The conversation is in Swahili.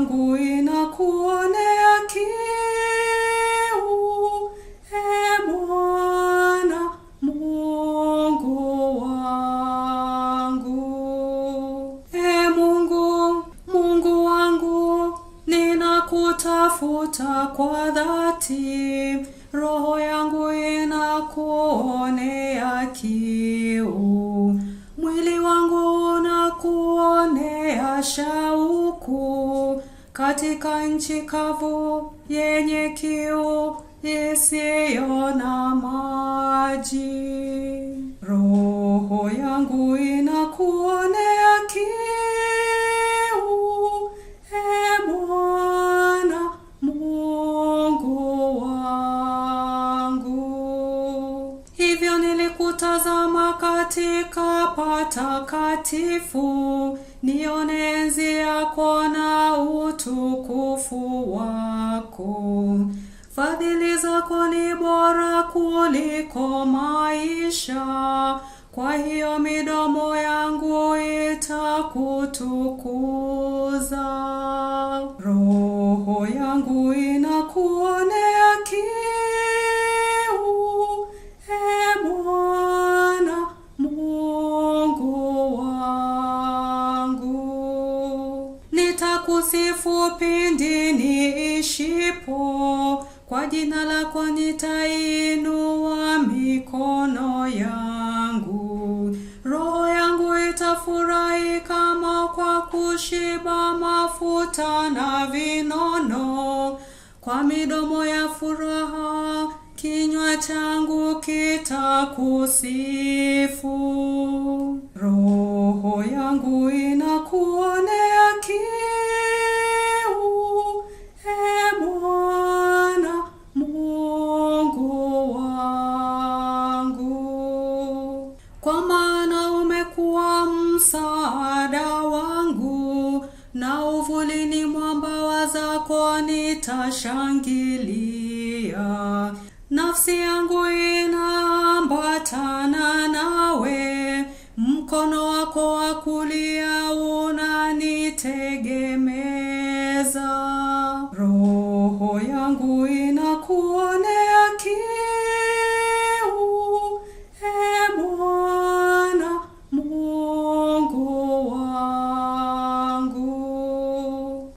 yangu inakuonea kiu, Bwana Mungu wangu. Mungu wangu, ninakutafuta kwa dhati, roho yangu inakuonea kiu, mwili wangu unakuonea shauku, katika nchi kavu yenye kiu isiyo na maji. Roho yangu inakuonea kiu, Bwana Mungu wangu. Hivyo nilikutazama katika patakatifu, nione enzi yako na utukufu wako. Fadhili zako ni bora kuliko maisha, kwa hiyo midomo yangu itakutukuza. Roho yangu inakuonea kiu, Bwana Mungu wangu. Nitakusifu pindi niishipo, kwa jina lako nitainua mikono yangu. Roho yangu itafurahi kama kwa kushiba mafuta na vinono, kwa midomo ya furaha kinywa changu kitakusifu. Roho yangu inakuonea kiu, Bwana Mungu wangu. Kwa maana umekuwa msaada wangu, na uvulini mwa mbawa zako nitashangilia. Nafsi yangu inaambatana nawe, mkono wako wa kulia unanitegemeza. Roho yangu inakuonea